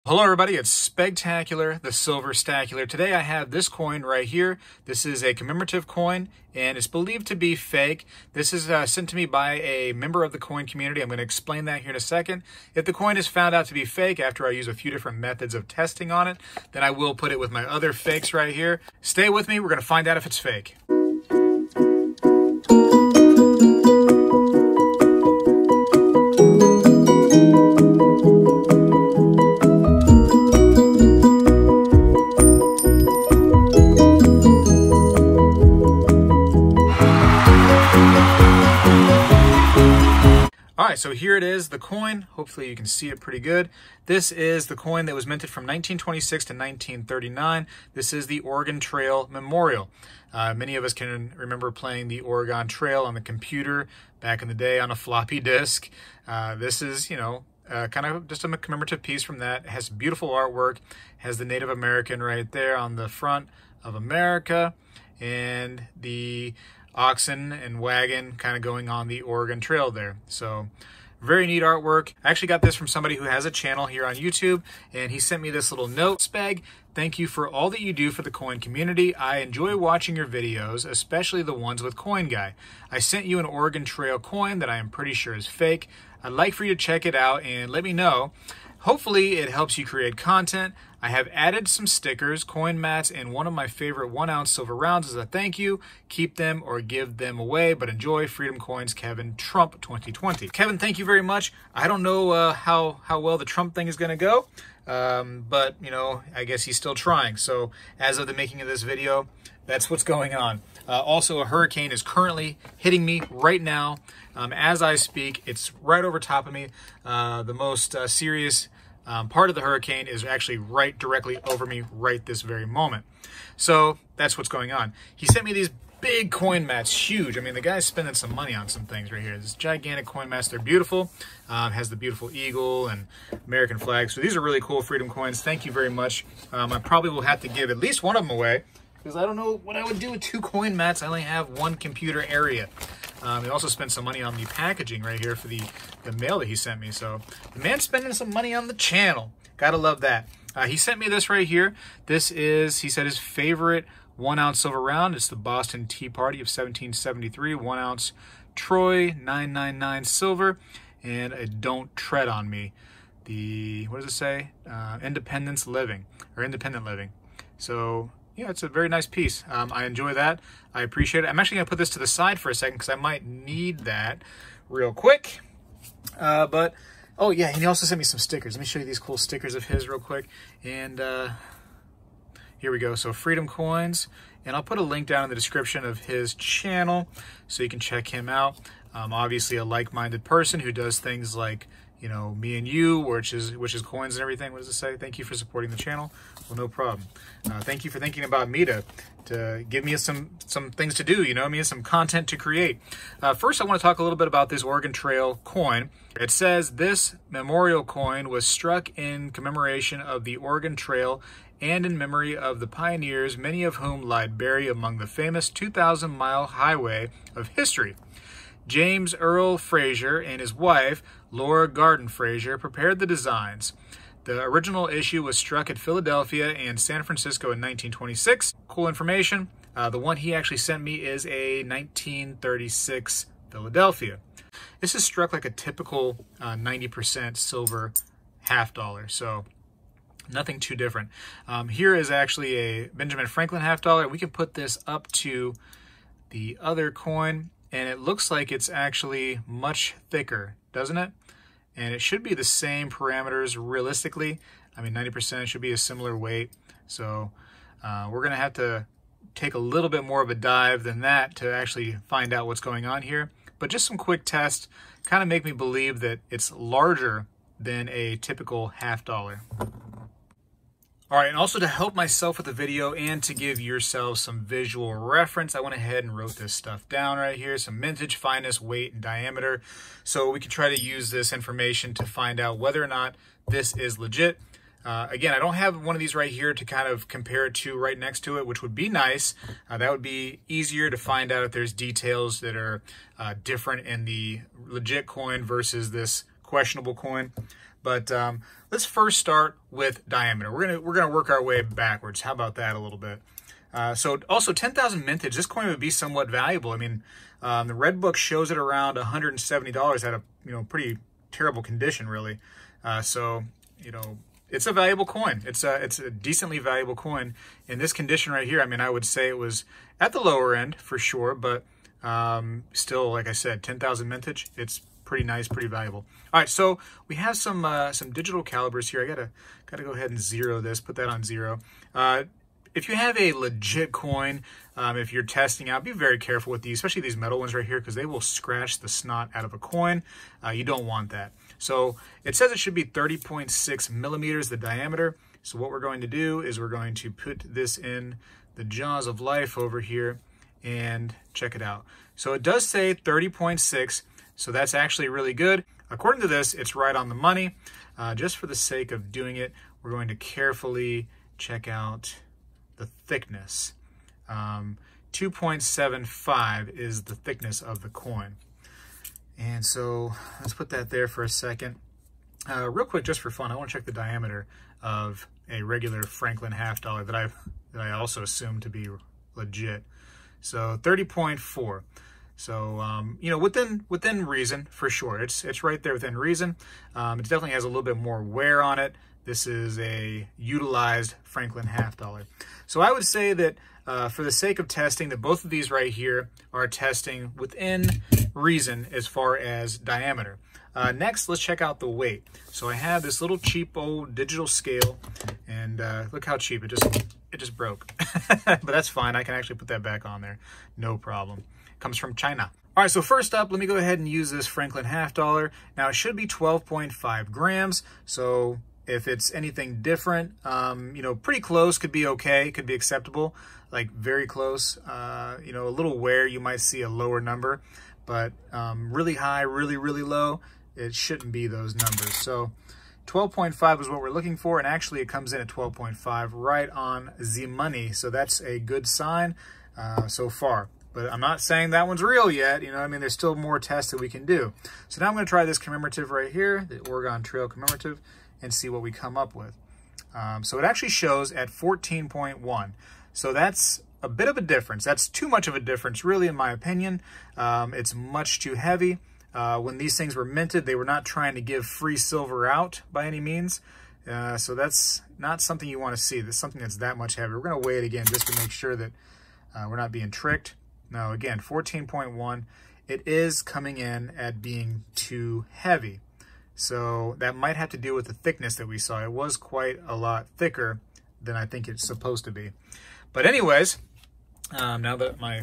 Hello everybody, it's Spegtacular, the Silver Stacular. Today I have this coin right here. This is a commemorative coin and it's believed to be fake. This is sent to me by a member of the coin community. I'm going to explain that here in a second. If the coin is found out to be fake after I use a few different methods of testing on it, then I will put it with my other fakes right here. Stay with me, we're going to find out if it's fake. Alright, so here it is, the coin. Hopefully you can see it pretty good. This is the coin that was minted from 1926 to 1939. This is the Oregon Trail Memorial. Many of us can remember playing the Oregon Trail on the computer back in the day on a floppy disk. This is, kind of just a commemorative piece from that. It has beautiful artwork, has the Native American right there on the front of America, and the oxen and wagon kind of going on the Oregon Trail there. So very neat artwork. I actually got this from somebody who has a channel here on YouTube, and he sent me this little note. Speg, thank you for all that you do for the coin community. I enjoy watching your videos, especially the ones with Coin Guy. I sent you an Oregon Trail coin that I am pretty sure is fake. I'd like for you to check it out and let me know. Hopefully it helps you create content. I have added some stickers, coin mats, and one of my favorite 1-ounce silver rounds as a thank you. Keep them or give them away, but enjoy. Freedom Coins, Kevin, Trump 2020. Kevin, thank you very much. I don't know how well the Trump thing is going to go, but, I guess he's still trying. So as of the making of this video, that's what's going on. Also, a hurricane is currently hitting me right now. As I speak, it's right over top of me. The most serious part of the hurricane is actually right directly over me right this very moment. So that's what's going on. He sent me these big coin mats, huge. I mean, the guy's spending some money on some things right here. This gigantic coin mats, they're beautiful. Has the beautiful eagle and American flag. So these are really cool Freedom coins. Thank you very much. I probably will have to give at least one of them away because I don't know what I would do with 2 coin mats. I only have 1 computer area. He also spent some money on the packaging right here for the mail that he sent me. So the man's spending some money on the channel. Gotta love that. He sent me this right here. This is, he said, his favorite 1-ounce silver round. It's the Boston Tea Party of 1773, 1-ounce Troy 999 silver, and a Don't Tread on Me. What does it say? Independent Living. So yeah, it's a very nice piece. I enjoy that. I appreciate it. I'm actually going to put this to the side for a second because I might need that real quick. Oh yeah, and he also sent me some stickers. Let me show you these cool stickers of his real quick. And here we go. So Freedom Coins. And I'll put a link down in the description of his channel so you can check him out. Obviously a like-minded person who does things like, me and you, which is coins and everything. What does it say? Thank you for supporting the channel. Well, no problem. Thank you for thinking about me to give me some things to do, some content to create. First, I want to talk a little bit about this Oregon Trail coin. It says this memorial coin was struck in commemoration of the Oregon Trail and in memory of the pioneers, many of whom lie buried among the famous 2,000-mile highway of history. James Earl Fraser and his wife, Laura Garden Fraser, prepared the designs. The original issue was struck at Philadelphia and San Francisco in 1926. Cool information. The one he actually sent me is a 1936 Philadelphia. This is struck like a typical 90% silver $50, so nothing too different. Here is actually a Benjamin Franklin $50. We can put this up to the other coin, and it looks like it's actually much thicker, doesn't it? And it should be the same parameters realistically. I mean, 90% should be a similar weight. So we're going to have to take a little bit more of a dive than that to actually find out what's going on here. But just some quick tests kind of make me believe that it's larger than a typical $50. All right, and also to help myself with the video and to give yourselves some visual reference, I went ahead and wrote this stuff down right here, some mintage, fineness, weight, and diameter, so we can try to use this information to find out whether or not this is legit. Again, I don't have one of these right here to kind of compare it to right next to it, which would be nice. That would be easier to find out if there's details that are different in the legit coin versus this questionable coin. But let's first start with diameter. We're gonna work our way backwards. How about that a little bit? So also 10,000 mintage, this coin would be somewhat valuable. I mean, the red book shows it around $170 at a pretty terrible condition, really. So it's a valuable coin. It's a decently valuable coin in this condition right here. I mean, I would say it was at the lower end for sure, but still, like I said, 10,000 mintage. It's pretty nice, pretty valuable. All right, so we have some digital calibers here. I gotta go ahead and zero this. Put that on 0. If you have a legit coin, if you're testing out, be very careful with these, especially these metal ones right here, because they will scratch the snot out of a coin. You don't want that. So it says it should be 30.6 millimeters, the diameter. So what we're going to do is we're going to put this in the jaws of life over here and check it out. So it does say 30.6, so that's actually really good. According to this, it's right on the money. Just for the sake of doing it, we're going to carefully check out the thickness. 2.75 is the thickness of the coin. And so let's put that there for a second. Real quick, just for fun, I want to check the diameter of a regular Franklin $half that I also assume to be legit. So 30.4. So within reason for sure. It's right there within reason. It definitely has a little bit more wear on it. This is a utilized Franklin $half. So I would say that for the sake of testing, that both of these right here are testing within reason as far as diameter. Next, let's check out the weight. So I have this little cheap old digital scale, and look how cheap it just broke. But that's fine. I can actually put that back on there, no problem. It comes from China. All right, so first up, let me go ahead and use this Franklin $half. Now it should be 12.5 grams. So if it's anything different, pretty close could be okay, could be acceptable. Like very close, a little wear, you might see a lower number, but really high, really, really low, it shouldn't be those numbers. So 12.5 is what we're looking for, and actually it comes in at 12.5 right on the money. So that's a good sign so far. But I'm not saying that one's real yet. There's still more tests that we can do. So now I'm going to try this commemorative right here, the Oregon Trail commemorative, and see what we come up with. So it actually shows at 14.1. So that's a bit of a difference. That's too much of a difference, really, in my opinion. It's much too heavy. When these things were minted, they were not trying to give free silver out by any means. So that's not something you want to see. That's something that's that much heavier. We're going to weigh it again just to make sure that we're not being tricked. No, again, 14.1. It is coming in at being too heavy. So that might have to do with the thickness that we saw. It was quite a lot thicker than I think it's supposed to be. But anyways, now that my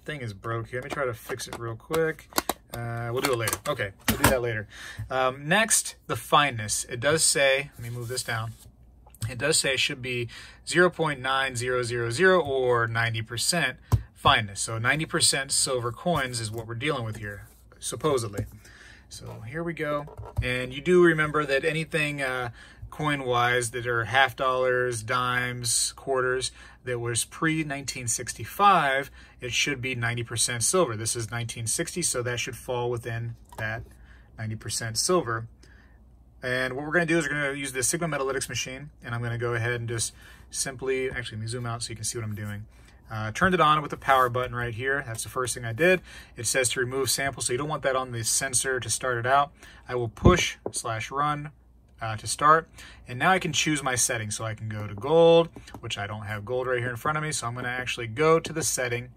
thing is broke here, let me try to fix it real quick. We'll do it later. Okay, we'll do that later. Next, the fineness. It does say, let me move this down. It does say it should be 0.9000 or 90% fineness. So 90% silver coins is what we're dealing with here, supposedly. So here we go. And you do remember that anything coin-wise that are $half, dimes, quarters, that was pre-1965, it should be 90% silver. This is 1960, so that should fall within that 90% silver. And what we're going to do is we're going to use the Sigma Metalytics machine, and I'm going to go ahead and just simply, actually let me zoom out so you can see what I'm doing. Turned it on with the power button right here. That's the first thing I did. It says to remove sample, so you don't want that on the sensor to start it out. I will push/run to start, and now I can choose my setting. So I can go to gold, which I don't have gold right here in front of me, so I'm going to actually go to the setting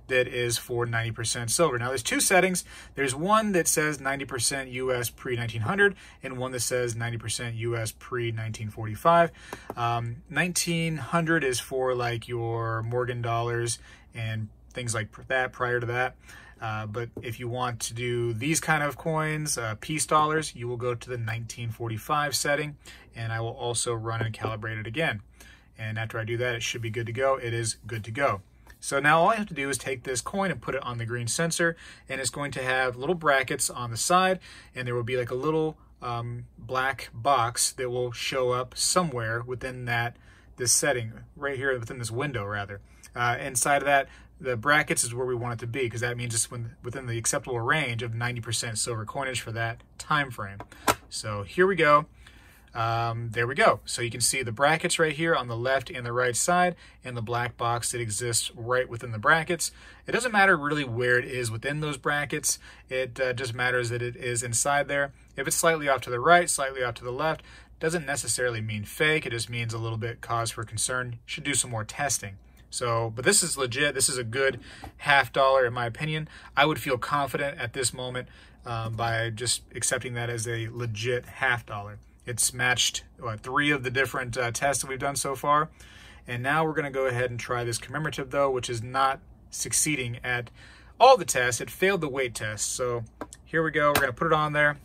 that is for 90% silver. Now there's two settings. There's one that says 90% US pre-1900 and one that says 90% US pre-1945. 1900 is for like your Morgan dollars and things like that prior to that. But if you want to do these kind of coins, peace dollars, you will go to the 1945 setting, and I will also run and calibrate it again. And after I do that, it should be good to go. It is good to go. So now all I have to do is take this coin and put it on the green sensor, and it's going to have little brackets on the side, and there will be like a little black box that will show up somewhere within this setting, right here within this window rather. Inside of that, the brackets is where we want it to be, because that means it's within the acceptable range of 90% silver coinage for that time frame. So here we go. There we go. So you can see the brackets right here on the left and the right side, and the black box that exists right within the brackets. It doesn't matter really where it is within those brackets. It just matters that it is inside there. If it's slightly off to the right, slightly off to the left, doesn't necessarily mean fake. It just means a little bit cause for concern. Should do some more testing. So, but this is legit. This is a good $50 in my opinion. I would feel confident at this moment by just accepting that as a legit $50. It's matched 3 of the different tests that we've done so far. And now we're going to go ahead and try this commemorative though, which is not succeeding at all the tests. It failed the weight test. So here we go. We're going to put it on there.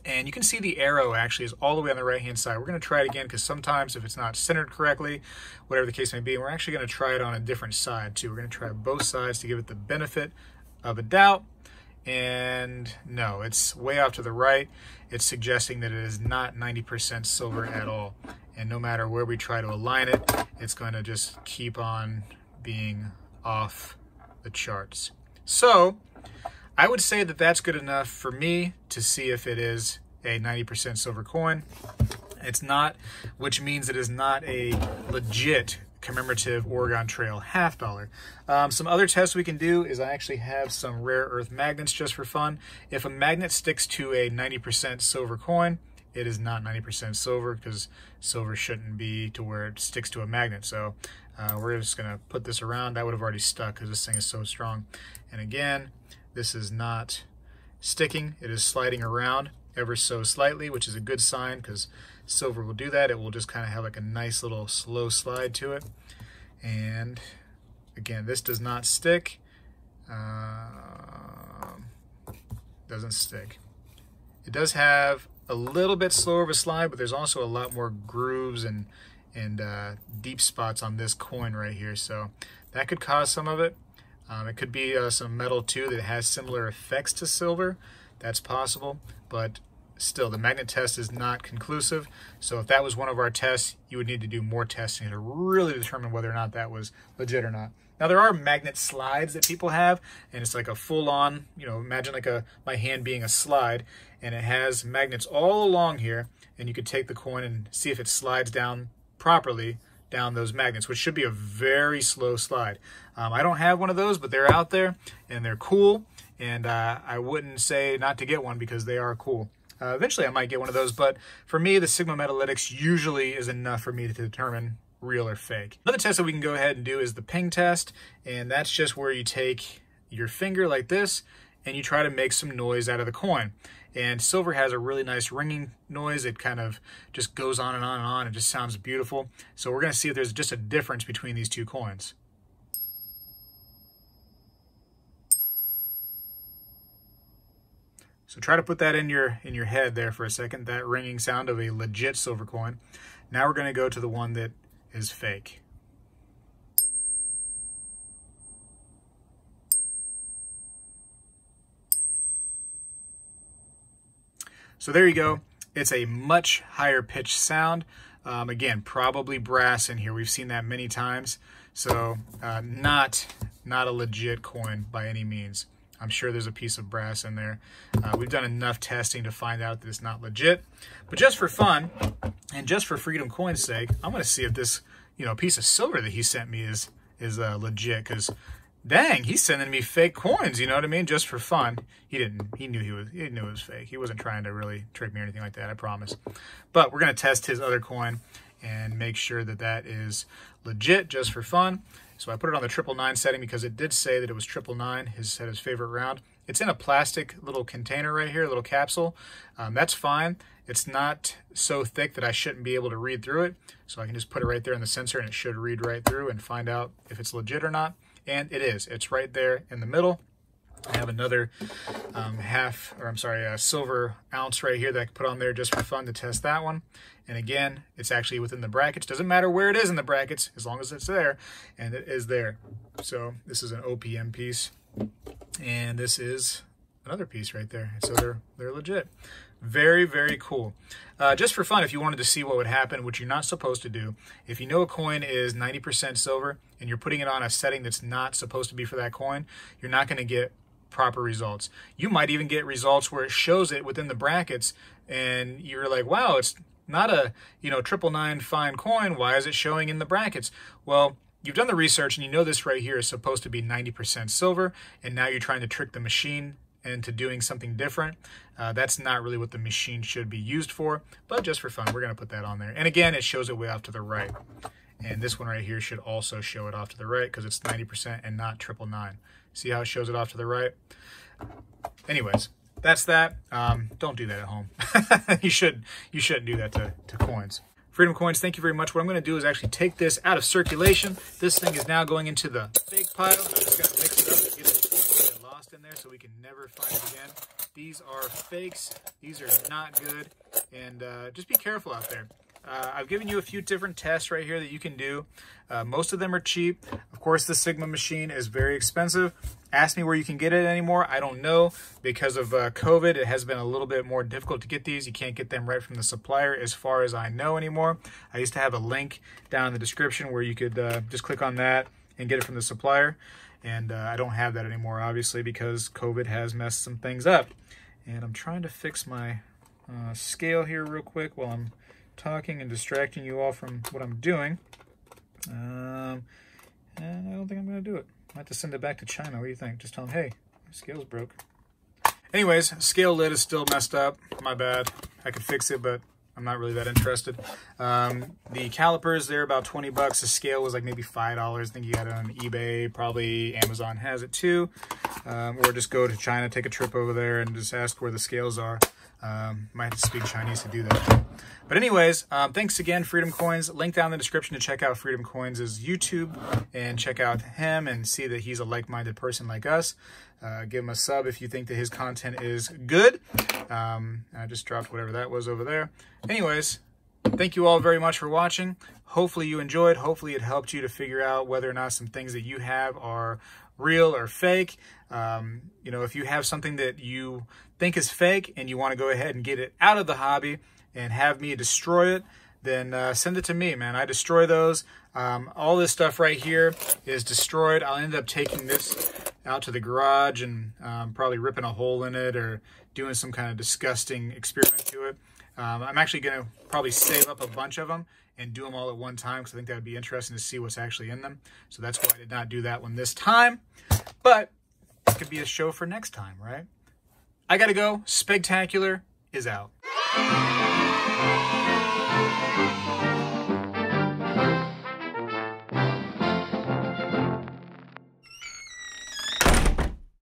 And you can see the arrow actually is all the way on the right-hand side. We're going to try it again because sometimes if it's not centered correctly, whatever the case may be, we're actually going to try it on a different side too. We're going to try both sides to give it the benefit of a doubt. And no, it's way off to the right. It's suggesting that it is not 90% silver at all. And no matter where we try to align it, it's going to just keep on being off the charts. So I would say that that's good enough for me to see if it is a 90% silver coin. It's not, which means it is not a legit commemorative Oregon Trail $50. Some other tests we can do is I actually have some rare earth magnets just for fun. If a magnet sticks to a 90% silver coin, it is not 90% silver because silver shouldn't be to where it sticks to a magnet. So we're just going to put this around. That would have already stuck because this thing is so strong. And again, this is not sticking. It is sliding around ever so slightly, which is a good sign because silver will do that. It will just kind of have like a nice little slow slide to it. And again, this does not stick. Doesn't stick. It does have a little bit slower of a slide, but there's also a lot more grooves and deep spots on this coin right here. So that could cause some of it. It could be some metal too that has similar effects to silver. That's possible, but still the magnet test is not conclusive. So if that was one of our tests, you would need to do more testing to really determine whether or not that was legit or not. Now there are magnet slides that people have, and it's like a full-on, imagine like my hand being a slide, and it has magnets all along here, and you could take the coin and see if it slides down properly down those magnets, which should be a very slow slide. I don't have one of those, but they're out there and they're cool, and I wouldn't say not to get one because they are cool. Eventually I might get one of those, but for me the Sigma Metalytics usually is enough for me to determine real or fake. Another test that we can go ahead and do is the ping test, and that's just where you take your finger like this and you try to make some noise out of the coin. And silver has a really nice ringing noise. It kind of just goes on and on and on. It just sounds beautiful. So we're going to see if there's just a difference between these two coins. So try to put that in your head there for a second, that ringing sound of a legit silver coin. Now we're going to go to the one that is fake. So there you go. It's a much higher pitched sound. Again, probably brass in here. We've seen that many times. So not a legit coin by any means. I'm sure there's a piece of brass in there. We've done enough testing to find out that it's not legit. But just for fun, and just for Freedom Coin's sake, I'm going to see if this piece of silver that he sent me is legit. Because dang, he's sending me fake coins, you know what I mean? Just for fun. He knew it was fake. He wasn't trying to really trick me or anything like that, I promise. But we're going to test his other coin and make sure that that is legit just for fun. So I put it on the 999 setting because it did say that it was 999, his favorite round. It's in a plastic little container right here, a little capsule. That's fine. It's not so thick that I shouldn't be able to read through it. So I can just put it right there in the sensor and it should read right through and find out if it's legit or not. And it is. It's right there in the middle. I have another silver ounce right here that I can put on there just for fun to test that one. And again, it's actually within the brackets. Doesn't matter where it is in the brackets, as long as it's there, and it is there. So this is an OPM piece, and this is another piece right there. So they're legit. Very, very cool. Just for fun, if you wanted to see what would happen, which you're not supposed to do, if you know a coin is 90% silver and you're putting it on a setting that's not supposed to be for that coin, you're not going to get proper results. You might even get results where it shows it within the brackets and you're like, wow, it's not a 999 fine coin. Why is it showing in the brackets? Well, you've done the research and you know this right here is supposed to be 90% silver, and now you're trying to trick the machine into doing something different. That's not really what the machine should be used for, but just for fun, we're going to put that on there. And again, it shows it way off to the right. And this one right here should also show it off to the right because it's 90% and not 999. See how it shows it off to the right? Anyways, that's that. Don't do that at home. You shouldn't do that to coins. Freedom Coins, thank you very much. What I'm going to do is actually take this out of circulation. This thing is now going into the fake pile. I'm just going to mix it up and get it lost in there so we can never find it again. These are fakes. These are not good. And just be careful out there. I've given you a few different tests right here that you can do. Most of them are cheap. Of course, the Sigma machine is very expensive. Ask me where you can get it anymore. I don't know. Because of COVID, it has been a little bit more difficult to get these. You can't get them right from the supplier as far as I know anymore. I used to have a link down in the description where you could just click on that and get it from the supplier. And I don't have that anymore, obviously, because COVID has messed some things up. And I'm trying to fix my scale here real quick while I'm talking and distracting you all from what I'm doing. And I don't think I'm going to do it. I have to send it back to China. What do you think? Just tell them, hey, my scale's broke. Anyways, scale lid is still messed up. My bad. I could fix it, but I'm not really that interested. The calipers, they're about 20 bucks. The scale was like maybe $5. I think you got it on eBay. Probably Amazon has it too. Or just go to China, take a trip over there and just ask where the scales are. Might have to speak Chinese to do that. But anyways, thanks again, Freedom Coins. Link down in the description to check out Freedom Coins' YouTube and check out him and see that he's a like-minded person like us. Give him a sub if you think that his content is good. I just dropped whatever that was over there. Anyways, thank you all very much for watching. Hopefully you enjoyed. Hopefully it helped you to figure out whether or not some things that you have are real or fake. If you have something that you think is fake and you want to go ahead and get it out of the hobby and have me destroy it, then send it to me, man. I destroy those. All this stuff right here is destroyed. I'll end up taking this out to the garage and probably ripping a hole in it or doing some kind of disgusting experiment to it. I'm actually going to probably save up a bunch of them and do them all at one time because I think that would be interesting to see what's actually in them. So that's why I did not do that one this time. But it could be a show for next time, right? I got to go. Spegtacular is out.